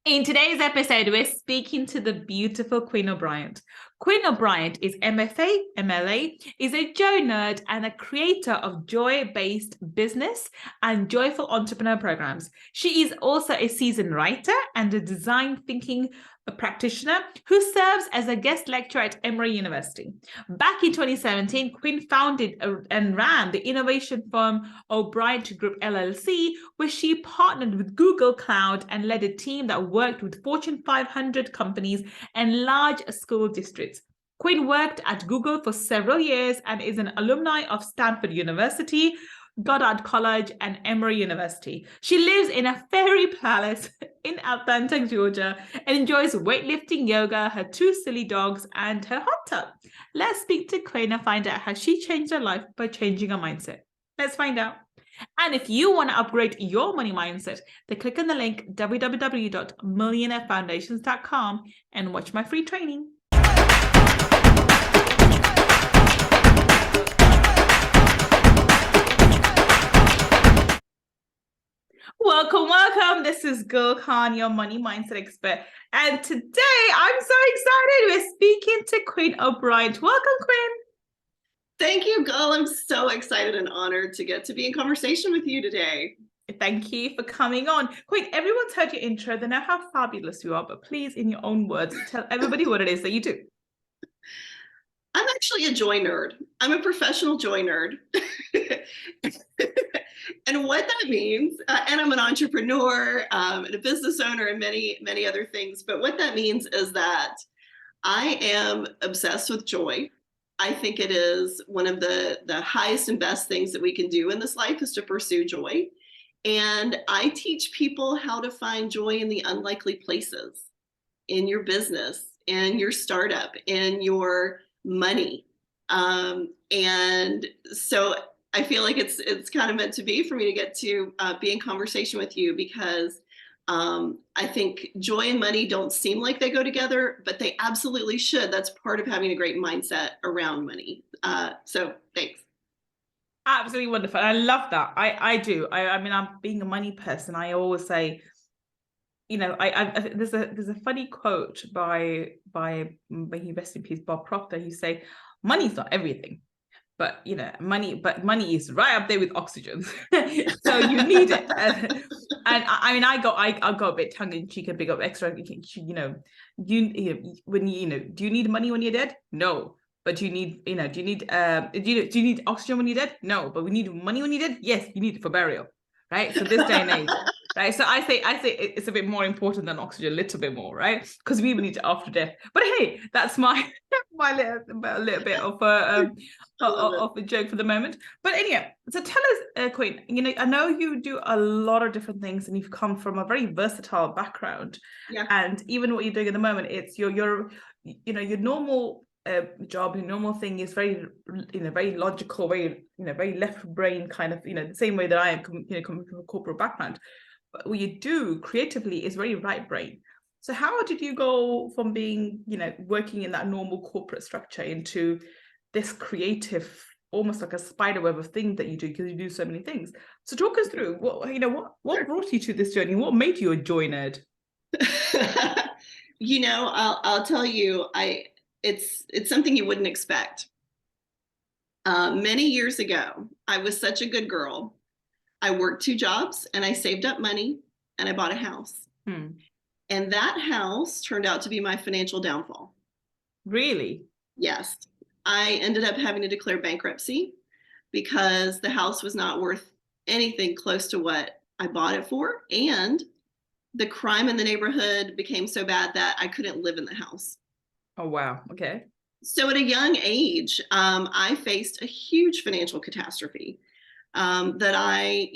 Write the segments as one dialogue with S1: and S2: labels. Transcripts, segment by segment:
S1: In today's episode, we're speaking to the beautiful Quinn O'Briant. Quinn O'Briant is MFA MLA, is a joy nerd and a creator of joy-based business and joyful entrepreneur programs. She is also a seasoned writer and a design thinking practitioner who serves as a guest lecturer at Emory University. Back in 2017, Quinn founded and ran the innovation firm O'Briant Group LLC, where she partnered with Google Cloud and led a team that worked with Fortune 500 companies and large school districts. Quinn worked at Google for several years and is an alumni of Stanford University, Goddard College, and Emory University. She lives in a fairy palace in Atlanta, Georgia, and enjoys weightlifting, yoga, her two silly dogs, and her hot tub. Let's speak to Quinn and find out how she changed her life by changing her mindset. Let's find out. And if you want to upgrade your money mindset, then click on the link www.millionairefoundations.com and watch my free training. Welcome. This is Gull, your money mindset expert. And today I'm so excited. We're speaking to Quinn O'Briant. Welcome, Quinn.
S2: Thank you, Gull. I'm so excited and honored to get to be in conversation with you today.
S1: Thank you for coming on. Quinn, everyone's heard your intro. They know how fabulous you are, but please, in your own words, tell everybody what it is that you do.
S2: I'm actually a joy nerd. I'm a professional joy nerd. And what that means, and I'm an entrepreneur and a business owner and many, many other things. But what that means is that I am obsessed with joy. I think it is one of the highest and best things that we can do in this life is to pursue joy. And I teach people how to find joy in the unlikely places, in your business, in your startup, in your money. And so I feel like it's kind of meant to be for me to get to be in conversation with you because I think joy and money don't seem like they go together, but they absolutely should. That's part of having a great mindset around money. So thanks.
S1: Absolutely wonderful. I love that. I do. I mean, I'm being a money person. I always say, you know, there's a funny quote by may he rest in peace, Bob Proctor. He say, money's not everything. But you know, money is right up there with oxygen, so you need it. And I mean, I got a bit tongue in cheek and big up extra. You know, do you need money when you're dead? No, but you need, do you need oxygen when you're dead? No, but we need money when you're dead. Yes, you need it for burial, right? So this day and age. Right, so I say it's a bit more important than oxygen, a little bit more, right? Because we need it after death. But hey, that's my little bit of a joke for the moment. But anyway, so tell us, Quinn. You know, I know you do a lot of different things, and you've come from a very versatile background.
S2: Yeah.
S1: And even what you're doing at the moment, it's your normal job, your normal thing is very, very logical, very left brain kind of, the same way that I am, coming from a corporate background. But what you do creatively is very right brain. So how did you go from being, working in that normal corporate structure into this creative, almost like a spider web of things that you do, because you do so many things? So talk us through what brought you to this journey? What made you a joy nerd?
S2: I'll tell you, it's something you wouldn't expect. Many years ago, I was such a good girl. I worked 2 jobs and I saved up money and I bought a house. And that house turned out to be my financial downfall.
S1: Really?
S2: Yes. I ended up having to declare bankruptcy because the house was not worth anything close to what I bought it for. And the crime in the neighborhood became so bad that I couldn't live in the house.
S1: Oh, wow. Okay.
S2: So at a young age, I faced a huge financial catastrophe. That I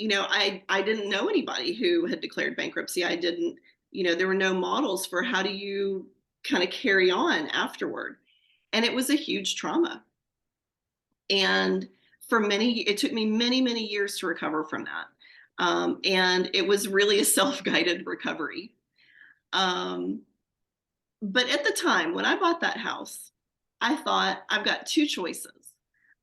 S2: didn't know anybody who had declared bankruptcy. I didn't, there were no models for how do you kind of carry on afterward. And it was a huge trauma. And it took me many, many years to recover from that. And it was really a self-guided recovery. But at the time when I bought that house, I thought I've got 2 choices.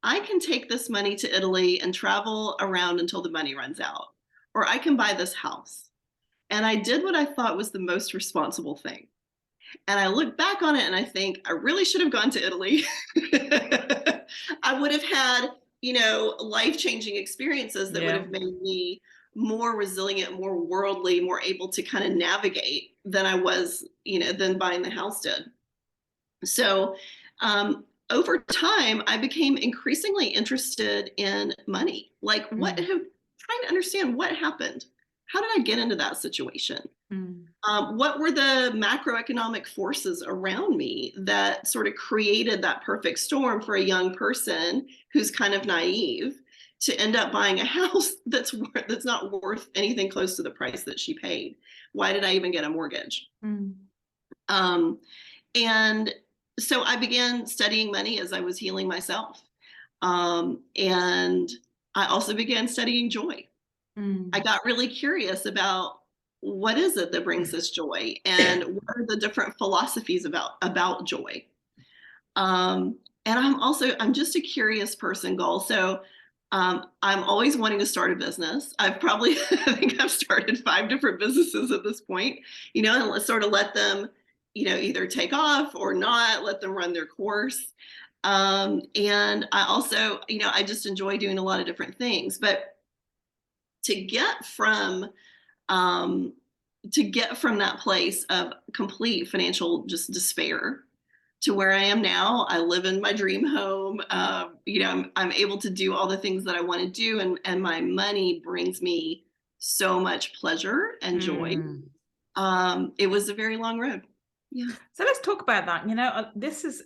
S2: I can take this money to Italy and travel around until the money runs out, or I can buy this house. And I did what I thought was the most responsible thing. And I look back on it and I think I really should have gone to Italy. I would have had, life-changing experiences that would
S1: Yeah.
S2: have made me more resilient, more worldly, more able to kind of navigate than I was, than buying the house did. So, over time, I became increasingly interested in money. Like,
S1: Mm,
S2: trying to understand what happened. How did I get into that situation?
S1: mm,
S2: What were the macroeconomic forces around me that sort of created that perfect storm for a young person who's kind of naive to end up buying a house that's not worth anything close to the price that she paid? Why did I even get a mortgage?
S1: mm,
S2: Um, and so I began studying money as I was healing myself. And I also began studying joy. I
S1: mm.
S2: got really curious about what is it that brings us joy and what are the different philosophies about joy. Um, and I'm just a curious person, Gull. So I'm always wanting to start a business. I've probably I think I've started 5 different businesses at this point, and let's sort of let them, either take off or not, let them run their course. And I also, I just enjoy doing a lot of different things. But to get from um, that place of complete financial just despair to where I am now. I live in my dream home. I'm able to do all the things that I want to do, and my money brings me so much pleasure and joy.
S1: Mm.
S2: It was a very long road. Yeah.
S1: So let's talk about that. This is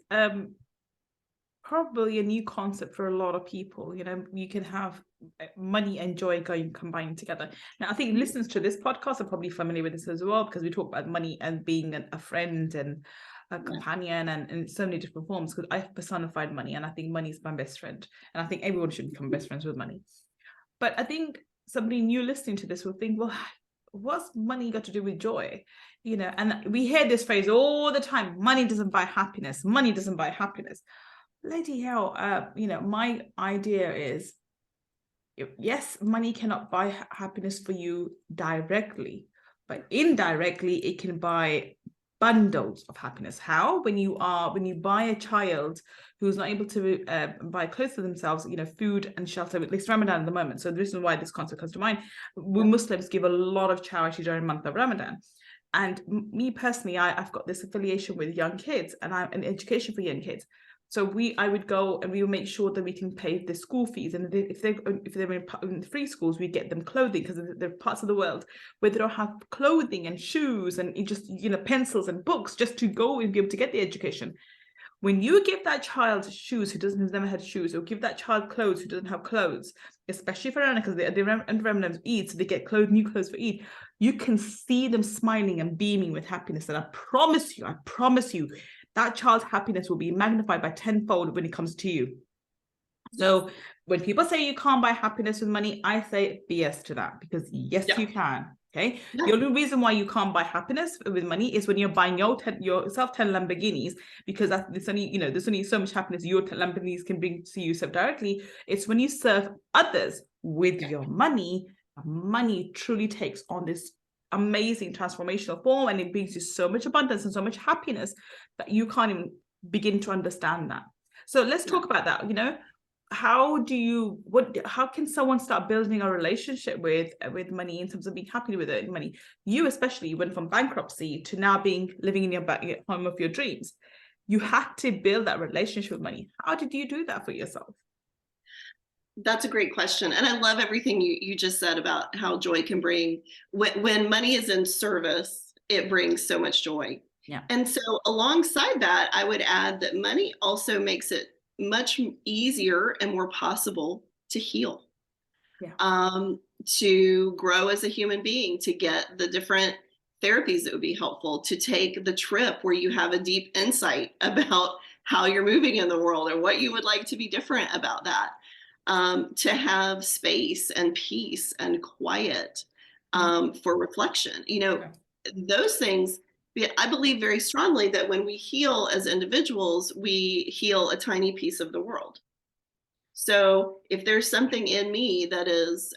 S1: probably a new concept for a lot of people. You can have money and joy going combined together. Now, I think listeners to this podcast are probably familiar with this as well, because we talk about money and being a friend and a companion and in so many different forms, because I've personified money and I think money is my best friend. And I think everyone should become best friends with money. But I think somebody new listening to this will think, well, what's money got to do with joy? And we hear this phrase all the time: money doesn't buy happiness. Money doesn't buy happiness. Lady hell, my idea is, yes, money cannot buy happiness for you directly, but indirectly it can buy bundles of happiness. How? When you buy a child who's not able to buy clothes for themselves, food and shelter. It's Ramadan at the moment, so the reason why this concept comes to mind: we Muslims give a lot of charity during the month of Ramadan. And me personally, I've got this affiliation with young kids, and I'm an education for young kids. So I would go and we would make sure that we can pay the school fees. And if they're in free schools, we get them clothing, because there are parts of the world where they don't have clothing and shoes and just, pencils and books just to go and be able to get the education. When you give that child shoes who's never had shoes, or give that child clothes who doesn't have clothes, especially for Ramadan, because they're under Ramadan Eid, so they get new clothes for Eid, you can see them smiling and beaming with happiness. And I promise you, that child's happiness will be magnified by tenfold when it comes to you. So when people say you can't buy happiness with money, I say BS to that, because yes, you can. Okay.
S2: Yeah.
S1: The only reason why you can't buy happiness with money is when you're buying yourself 10 Lamborghinis, because there's only so much happiness your Lamborghinis can bring to you self directly. It's when you serve others with your money truly takes on this amazing transformational form, and it brings you so much abundance and so much happiness that you can't even begin to understand that. So let's talk about that. How can someone start building a relationship with money in terms of being happy with it? Money, you especially went from bankruptcy to now living in your home of your dreams. You had to build that relationship with money. How did you do that for yourself?
S2: That's a great question. And I love everything you just said about how joy can bring, when money is in service, it brings so much joy.
S1: Yeah.
S2: And so alongside that, I would add that money also makes it much easier and more possible to heal.
S1: Yeah.
S2: To grow as a human being, to get the different therapies that would be helpful, to take the trip where you have a deep insight about how you're moving in the world or what you would like to be different about that. To have space and peace and quiet for reflection. Those things, I believe very strongly that when we heal as individuals, we heal a tiny piece of the world. So if there's something in me that is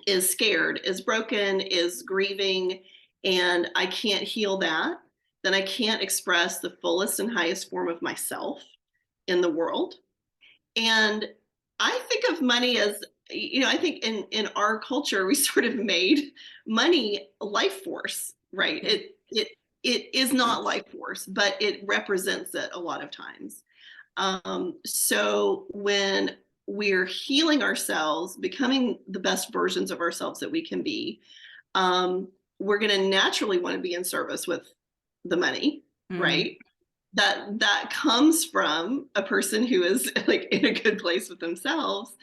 S2: is scared, is broken, is grieving, and I can't heal that, then I can't express the fullest and highest form of myself in the world. And I think of money as, I think in our culture we sort of made money life force, right? It is not life force, but it represents it a lot of times. So when we're healing ourselves, becoming the best versions of ourselves that we can be, we're going to naturally want to be in service with the money, right? That comes from a person who is like in a good place with themselves,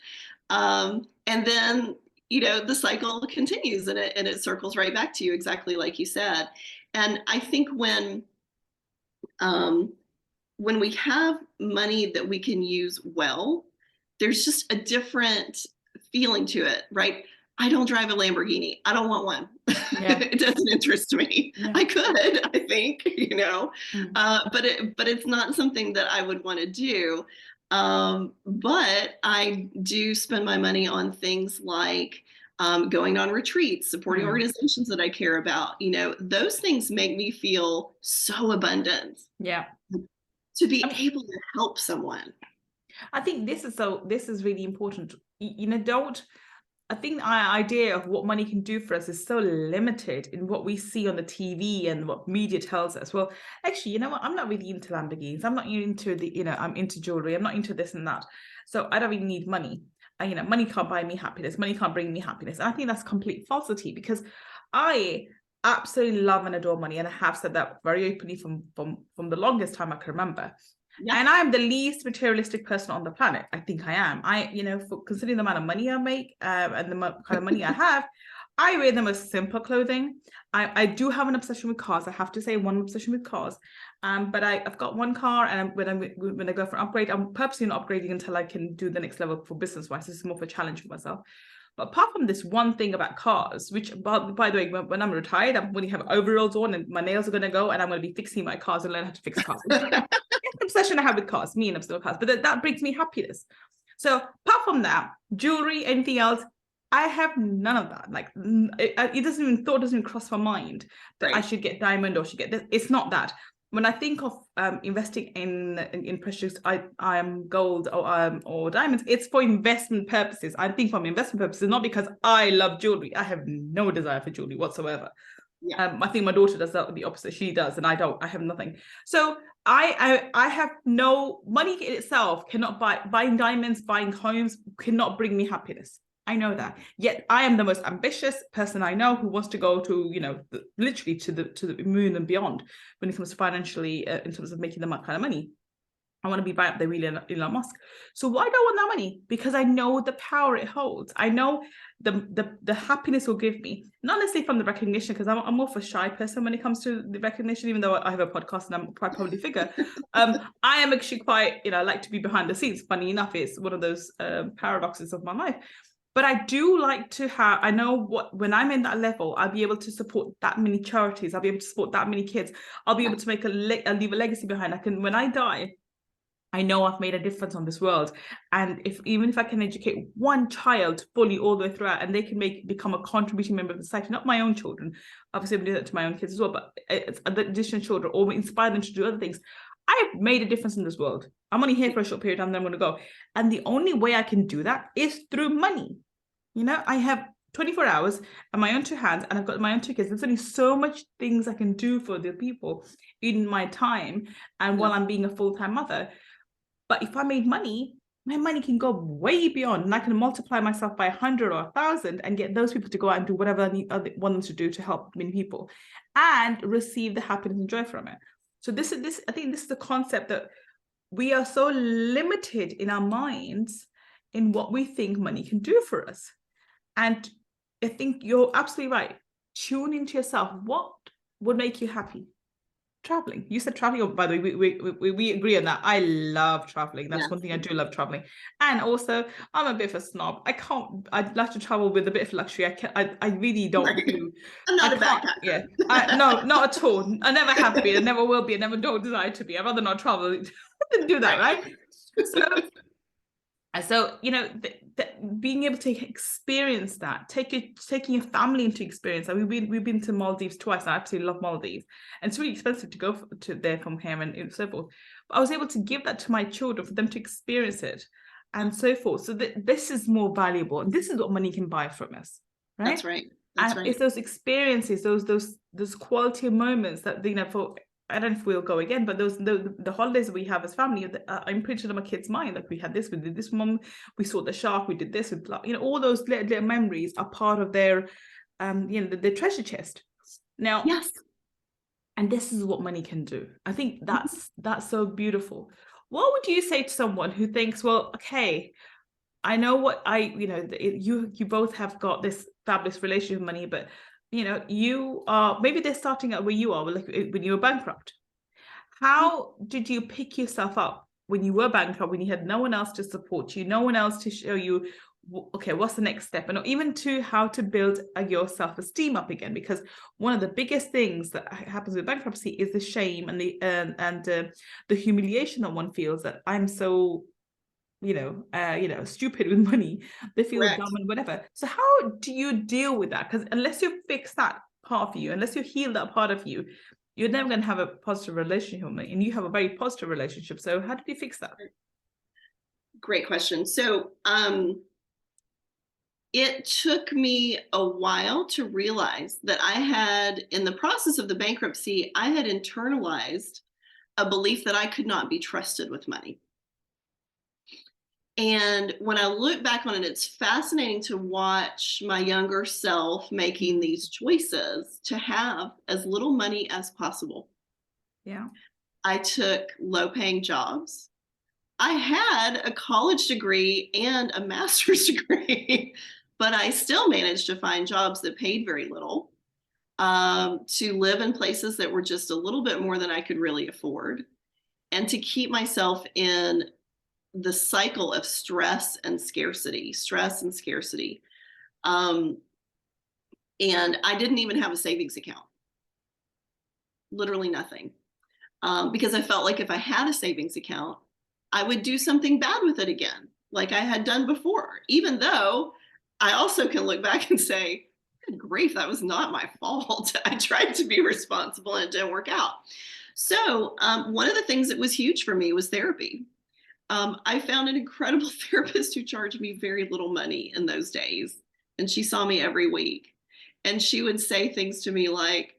S2: and then the cycle continues, and it circles right back to you, exactly like you said. And I think when we have money that we can use well, there's just a different feeling to it, right? I don't drive a Lamborghini. I don't want one.
S1: Yeah.
S2: It doesn't interest me.
S1: Yeah.
S2: I could, I think, but it's not something that I would want to do. But I do spend my money on things like going on retreats, supporting organizations that I care about. Those things make me feel so abundant.
S1: Yeah.
S2: To be able to help someone.
S1: I think this is really important. I think the idea of what money can do for us is so limited in what we see on the TV and what media tells us. Well, actually, you know what? I'm not really into Lamborghinis. I'm not into I'm into jewelry. I'm not into this and that. So I don't really need money. Money can't buy me happiness. Money can't bring me happiness. And I think that's complete falsity, because I absolutely love and adore money. And I have said that very openly from the longest time I can remember. Yeah. And I'm the least materialistic person on the planet. I think I am. For considering the amount of money I make and the kind of money I have, I wear the most simple clothing. I do have an obsession with cars. I have to say, one obsession with cars. But I've got one car, and when I go for an upgrade, I'm purposely not upgrading until I can do the next level for business-wise. This is more of a challenge for myself. But apart from this one thing about cars, which, by the way, when I'm retired, I'm going to have overalls on and my nails are going to go, and I'm going to be fixing my cars and learn how to fix cars. Obsession I have with cars, me and obsession with cars, but that brings me happiness. So apart from that, jewelry, anything else, I have none of that. Like it doesn't even cross my mind that I should get diamond or should get this. It's not that. When I think of investing in precious gold or diamonds, it's for investment purposes. I think from investment purposes, not because I love jewelry. I have no desire for jewelry whatsoever. Yeah. I think my daughter does the opposite. She does, and I don't. I have nothing. So I have no money in itself. Cannot buying diamonds, buying homes cannot bring me happiness. I know that. Yet I am the most ambitious person I know, who wants to go to literally to the moon and beyond when it comes to financially in terms of making the kind of money. I want to be right up there with Elon Musk. So why do I want that money? Because I know the power it holds. I know the happiness it will give me, not necessarily from the recognition, because I'm more of a shy person when it comes to the recognition, even though I have a podcast and I'm quite a public figure. I am actually quite, I like to be behind the scenes. Funny enough, it's one of those paradoxes of my life. But I do like to I know when I'm in that level, I'll be able to support that many charities. I'll be able to support that many kids. I'll be able to leave a legacy behind. When I die, I know I've made a difference on this world. And even if I can educate one child fully all the way throughout, and they can become a contributing member of society, not my own children, obviously I'm doing that to my own kids as well, but it's additional children, or inspire them to do other things. I've made a difference in this world. I'm only here for a short period of time, then I'm going to go. And the only way I can do that is through money. I have 24 hours and my own two hands, and I've got my own two kids. There's only so much things I can do for the people in my time, and while I'm being a full-time mother. But if I made money, my money can go way beyond, and I can multiply myself by 100 or 1,000 and get those people to go out and do whatever I want them to do to help many people, and receive the happiness and joy from it. So I think this is the concept, that we are so limited in our minds in what we think money can do for us. And I think you're absolutely right. Tune into yourself. What would make you happy? Traveling. You said traveling. Oh, by the way, we agree on that. I love traveling. That's one thing I do love, traveling. And also, I'm a bit of a snob. I'd like to travel with a bit of luxury. I really don't do.
S2: I'm not a backpacker.
S1: Yeah. No, not at all. I never have been. I never will be. I never don't desire to be. I'd rather not travel than do that, right? So And so, being able to experience that, taking your family into experience. Like we've been to Maldives twice. I absolutely love Maldives, and it's really expensive to go to there from here and so forth. But I was able to give that to my children for them to experience it, and so forth. So this is more valuable, and this is what money can buy from us, right?
S2: That's right. That's
S1: and
S2: right.
S1: it's those experiences, those quality moments that for. I don't know if we'll go again, but the holidays we have as family, I'm imprinted on my kids' mind. Like we had this, we did this, mom, we saw the shark, we did this, all those little memories are part of their, the treasure chest. Now,
S2: yes,
S1: and this is what money can do. I think that's so beautiful. What would you say to someone who thinks, well, okay, I know what you both have got this fabulous relationship with money, but you are, maybe they're starting out where you are, like when you were bankrupt. How did you pick yourself up when you were bankrupt, when you had no one else to support you, no one else to show you, okay, what's the next step? And even to how to build your self-esteem up again, because one of the biggest things that happens with bankruptcy is the shame and the humiliation that one feels, that I'm so stupid with money. They feel
S2: correct.
S1: dumb and whatever. So how do you deal with that? Because unless you fix that part of you, unless you heal that part of you, you're never going to have a positive relationship with money. And you have a very positive relationship. So how did you fix that?
S2: Great question. So it took me a while to realize that I had, in the process of the bankruptcy, I had internalized a belief that I could not be trusted with money. And when I look back on it, it's fascinating to watch my younger self making these choices to have as little money as possible.
S1: Yeah.
S2: I took low paying jobs. I had a college degree and a master's degree, but I still managed to find jobs that paid very little, to live in places that were just a little bit more than I could really afford, and to keep myself in the cycle of stress and scarcity. And I didn't even have a savings account, literally nothing, because I felt like if I had a savings account, I would do something bad with it again, like I had done before, even though I also can look back and say, good grief, that was not my fault. I tried to be responsible and it didn't work out. So one of the things that was huge for me was therapy. I found an incredible therapist who charged me very little money in those days. And she saw me every week. And she would say things to me like,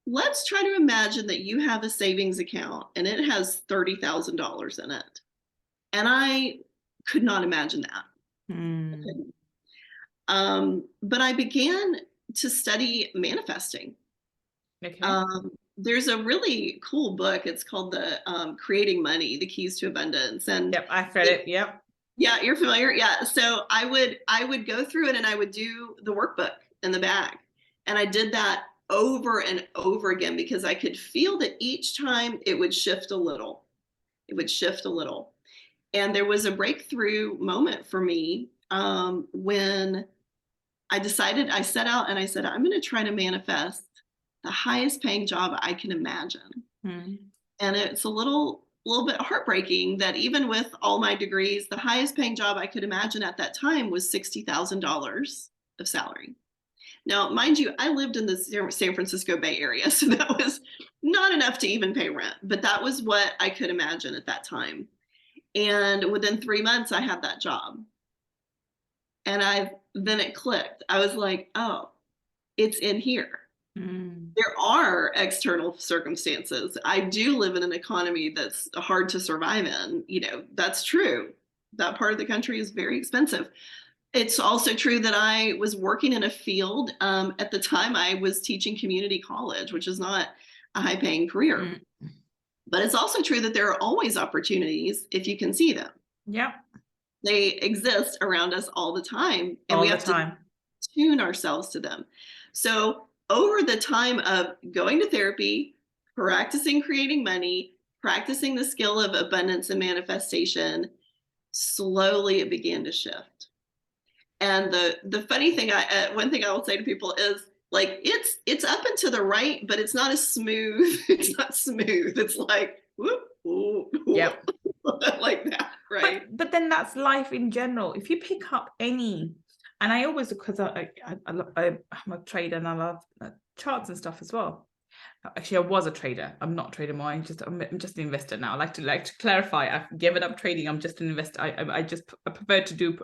S2: let's try to imagine that you have a savings account and it has $30,000 in it. And I could not imagine that. But I began to study manifesting.
S1: Okay.
S2: There's a really cool book. It's called the Creating Money, The Keys to Abundance. And
S1: yep, I've read it. Yep.
S2: Yeah, you're familiar. Yeah. So I would go through it and I would do the workbook in the back. And I did that over and over again because I could feel that each time it would shift a little. It would shift a little. And there was a breakthrough moment for me when I set out and I said, I'm going to try to manifest the highest paying job I can imagine. And it's a little bit heartbreaking that even with all my degrees, the highest paying job I could imagine at that time was $60,000 of salary. Now, mind you, I lived in the San Francisco Bay Area, so that was not enough to even pay rent, but that was what I could imagine at that time. And within 3 months, I had that job. And then it clicked. I was like, oh, it's in here. There are external circumstances. I do live in an economy that's hard to survive in. That's true. That part of the country is very expensive. It's also true that I was working in a field. At the time, I was teaching community college, which is not a high-paying career. But it's also true that there are always opportunities if you can see them.
S1: Yeah.
S2: They exist around us all the time, and we have to tune ourselves to them. So over the time of going to therapy, practicing creating money, practicing the skill of abundance and manifestation, slowly it began to shift. And the funny thing, one thing I will say to people is, like, it's up and to the right, but it's not as smooth. It's not smooth. It's like, whoop, whoop, whoop,
S1: yep.
S2: like that. right.
S1: But then that's life in general. If you pick up any, and I always, because I'm a trader and I love charts and stuff as well. Actually, I was a trader. I'm not a trader more. I'm just an investor now. I like to clarify. I've given up trading. I'm just an investor. I prefer to do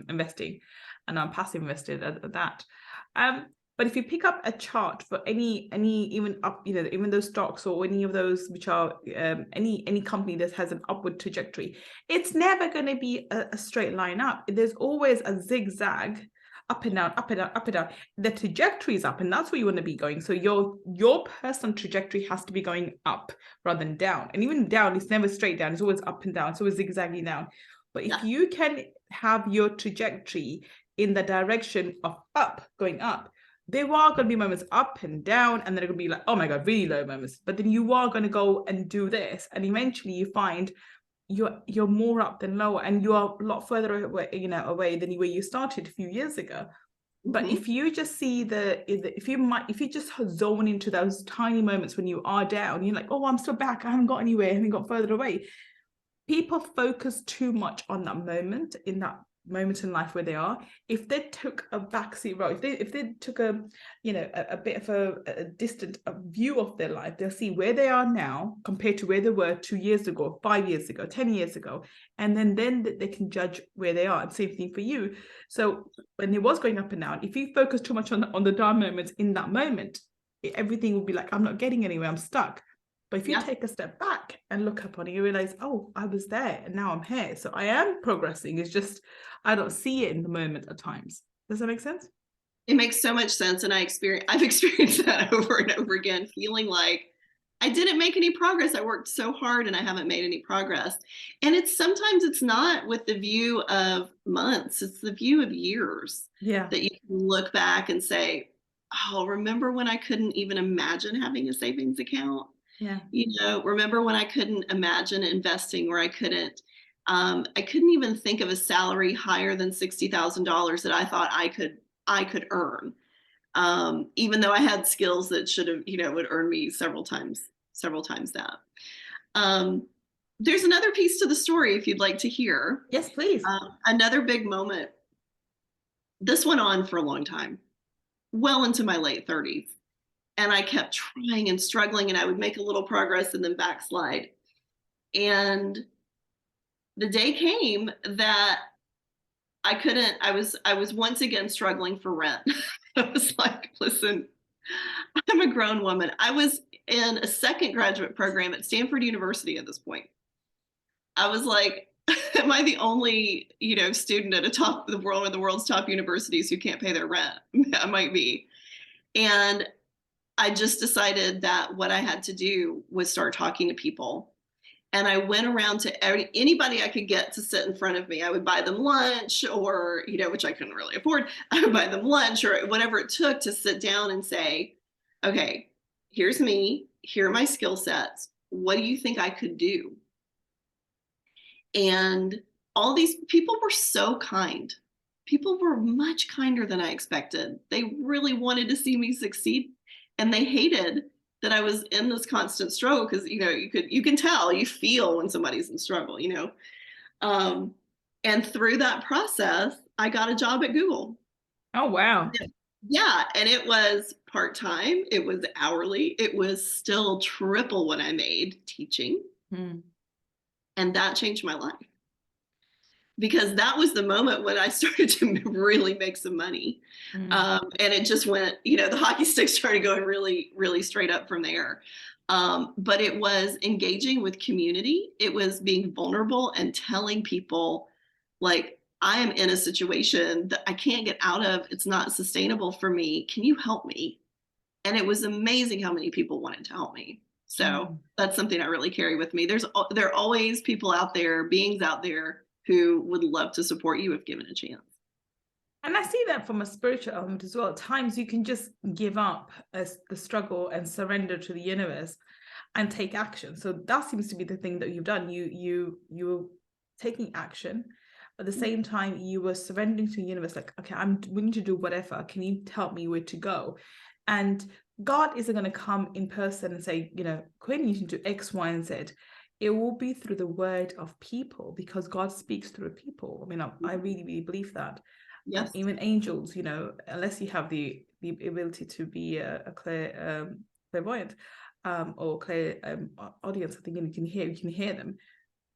S1: investing, and I'm passive invested at that. But if you pick up a chart for any even up, even those stocks or any of those which are any company that has an upward trajectory, it's never going to be a straight line up. There's always a zigzag, up and down, up and down, up and down. The trajectory is up, and that's where you want to be going. So your personal trajectory has to be going up rather than down. And even down, it's never straight down. It's always up and down. It's always zigzagging down. But if you can have your trajectory in the direction of up, going up, there are going to be moments up and down, and then it going to be like, oh my God, really low moments. But then you are going to go and do this, and eventually you find you're more up than lower, and you are a lot further away, away than where you started a few years ago. But if you just see if you just zone into those tiny moments when you are down, you're like, oh, I'm still back. I haven't got anywhere. I haven't got further away. People focus too much on that moment in life where they are. If they took a backseat role, if they took a bit of a distant view of their life, they'll see where they are now compared to where they were 2 years ago, 5 years ago, 10 years ago, and then they can judge where they are. And same thing for you. So when it was going up and down, if you focus too much on the down moments in that moment, everything will be like, I'm not getting anywhere, I'm stuck. But if you take a step back and look up on it, you realize, oh, I was there and now I'm here. So I am progressing. It's just, I don't see it in the moment at times. Does that make sense?
S2: It makes so much sense. And I've experienced that over and over again, feeling like I didn't make any progress. I worked so hard and I haven't made any progress. And sometimes it's not with the view of months, it's the view of years.
S1: Yeah.
S2: That you can look back and say, oh, remember when I couldn't even imagine having a savings account?
S1: Yeah.
S2: Remember when I couldn't imagine investing, where I couldn't even think of a salary higher than $60,000 that I thought I could earn, even though I had skills that should have, would earn me several times that. There's another piece to the story if you'd like to hear.
S1: Yes, please.
S2: Another big moment. This went on for a long time, well into my late 30s. And I kept trying and struggling, and I would make a little progress and then backslide. And the day came that I was once again struggling for rent. I was like, listen, I'm a grown woman. I was in a second graduate program at Stanford University at this point. I was like, am I the only, student at one of the world's top universities who can't pay their rent? I might be. And I just decided that what I had to do was start talking to people. And I went around to anybody I could get to sit in front of me. I would buy them lunch, or, which I couldn't really afford. I would buy them lunch or whatever it took to sit down and say, okay, here's me. Here are my skill sets. What do you think I could do? And all these people were so kind. People were much kinder than I expected. They really wanted to see me succeed. And they hated that I was in this constant struggle, because you can tell, you feel when somebody's in struggle, and through that process, I got a job at Google.
S1: Oh wow.
S2: Yeah, and it was part-time, it was hourly, it was still triple what I made teaching. And that changed my life, because that was the moment when I started to really make some money. And it just went, the hockey stick started going really, really straight up from there. But it was engaging with community. It was being vulnerable and telling people, like, I am in a situation that I can't get out of. It's not sustainable for me. Can you help me? And it was amazing how many people wanted to help me. So that's something I really carry with me. There are always people out there, beings out there, who would love to support you if given a chance. And
S1: I see that from a spiritual element as well. At times you can just give up the struggle and surrender to the universe and take action. So that seems to be the thing that you've done. You were taking action, but at the same time you were surrendering to the universe, like, okay, I'm willing to do whatever. Can you tell me where to go? And God isn't going to come in person and say, Quinn, you can do X, Y, and Z. it will be through the word of people, because God speaks through people. I mean, I really, really believe that.
S2: Yes.
S1: Even angels, you know, unless you have the ability to be a clairvoyant or clear audience, I think you can hear them.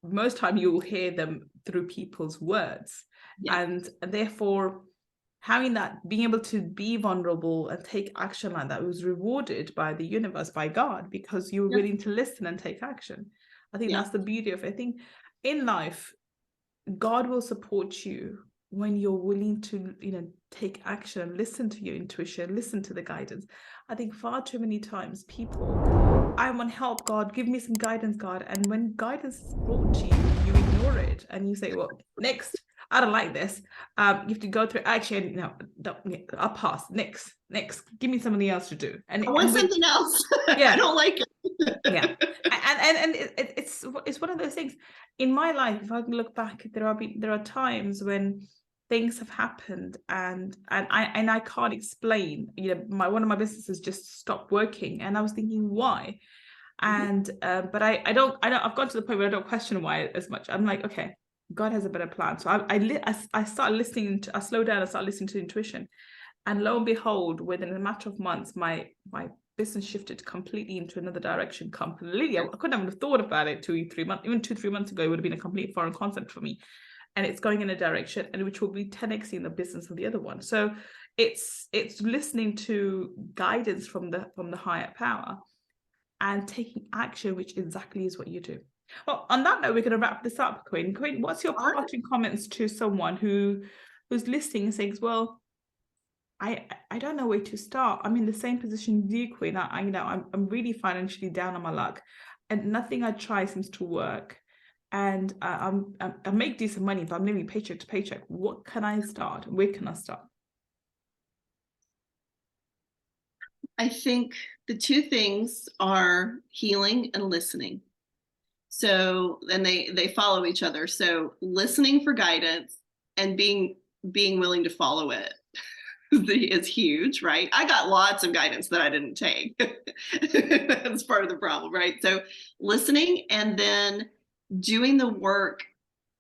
S1: Most time you will hear them through people's words.
S2: Yes.
S1: And therefore having that, being able to be vulnerable and take action like that was rewarded by the universe, by God, because you were
S2: Yes.
S1: willing to listen and take action. I think
S2: Yeah.
S1: that's the beauty of it. I think in life, God will support you when you're willing to, you know, take action and listen to your intuition, listen to the guidance. I think far too many times people, I want help, God, give me some guidance, God. And when guidance is brought to you, you ignore it and you say, well, next, I don't like this. You have to go through action. No, I'll pass. Next, give me something else to do.
S2: I want something else. I don't like it.
S1: Yeah, and it's one of those things in my life. If I can look back, there are times when things have happened and I can't explain. You know, one of my businesses just stopped working, and I was thinking why. And but I don't I've got to the point where I don't question why as much. I'm like, okay, God has a better plan. So I start listening to, I slow down and start listening to intuition, and lo and behold, within a matter of months, my business shifted completely into another direction. Completely, I couldn't have thought about it 2-3 months, even 2-3 months ago. It would have been a complete foreign concept for me, and it's going in a direction, and which will be 10xing the business of the other one. So it's listening to guidance from the higher power and taking action, which exactly is what you do. Well, on that note, we're going to wrap this up, Quinn. Quinn, what's your parting comments to someone who's listening and saying, well, I don't know where to start. I'm in the same position as you, Quinn. I'm really financially down on my luck, and nothing I try seems to work. And I make decent money, but I'm living paycheck to paycheck. What can I start? Where can I start?
S2: I think the two things are healing and listening. So, and they follow each other. So listening for guidance and being willing to follow it is huge, right? I got lots of guidance that I didn't take. That's part of the problem, right? So listening and then doing the work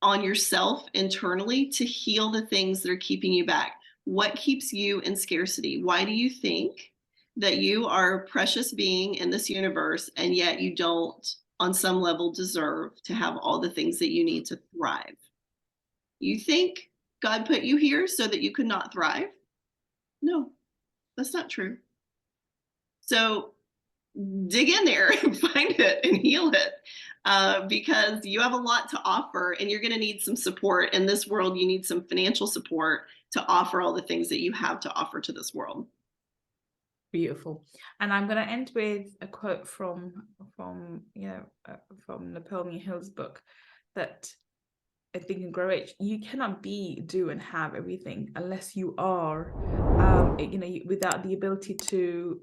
S2: on yourself internally to heal the things that are keeping you back. What keeps you in scarcity? Why do you think that you are a precious being in this universe and yet you don't, on some level, deserve to have all the things that you need to thrive? You think God put you here so that you could not thrive? No, that's not true. So dig in there and find it and heal it, because you have a lot to offer and you're going to need some support. In this world, you need some financial support to offer all the things that you have to offer to this world.
S1: Beautiful. And I'm going to end with a quote from Napoleon Hill's book, that I think in Grow Rich, you cannot be, do, and have everything unless you are, without the ability to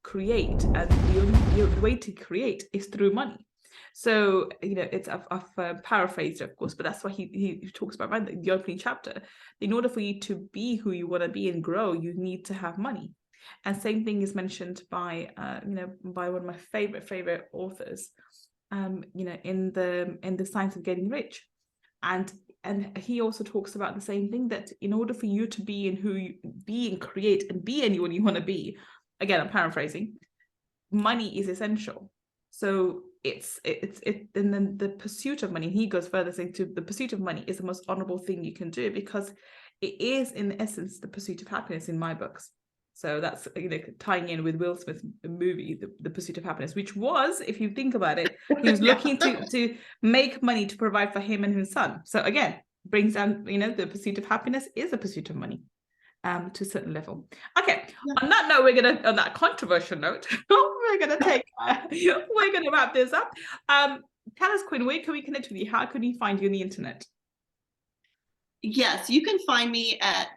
S1: create. And the way to create is through money. So, it's I've paraphrased it, of course, but that's why he talks about, right, the opening chapter. In order for you to be who you want to be and grow, you need to have money. And same thing is mentioned by by one of my favorite authors, in the Science of Getting Rich. And he also talks about the same thing, that in order for you to be in who you be and create and be anyone you want to be, again, I'm paraphrasing, money is essential. So and then the pursuit of money, he goes further saying the pursuit of money is the most honorable thing you can do, because it is in essence the pursuit of happiness in my books. So that's, tying in with Will Smith's movie, the Pursuit of Happiness, which was, if you think about it, he was looking to make money to provide for him and his son. So again, brings down, the pursuit of happiness is a pursuit of money, to a certain level. Okay. Yeah. On that note, on that controversial note, we're gonna wrap this up. Tell us, Quinn, where can we connect with you? How can we find you on the internet?
S2: Yes, you can find me at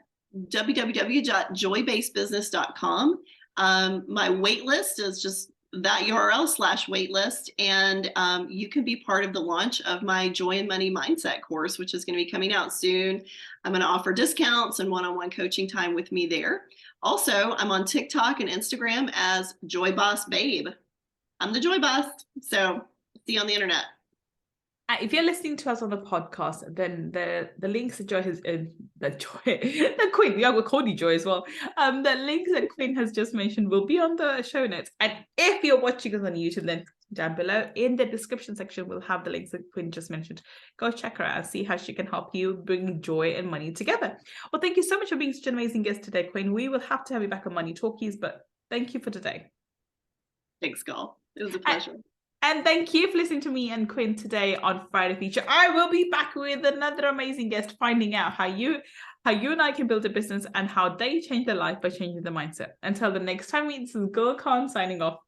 S2: www.joybasedbusiness.com. My waitlist is just that URL /waitlist. And you can be part of the launch of my Joy and Money Mindset course, which is going to be coming out soon. I'm going to offer discounts and one-on-one coaching time with me there. Also, I'm on TikTok and Instagram as Joy Boss Babe. I'm the Joy Boss. So See you on the internet.
S1: If you're listening to us on the podcast, then the links that Joy has the Quinn, yeah, we'll call you Joy as well. The links that Quinn has just mentioned will be on the show notes. And if you're watching us on YouTube, then down below in the description section, we'll have the links that Quinn just mentioned. Go check her out and see how she can help you bring joy and money together. Well, thank you so much for being such an amazing guest today, Quinn. We will have to have you back on Money Talkies, but thank you for today.
S2: Thanks, Gull. It was a pleasure.
S1: And thank you for listening to me and Quinn today on Friday Feature. I will be back with another amazing guest, finding out how you and I can build a business and how they change their life by changing their mindset. Until the next time, this is Gull Khan signing off.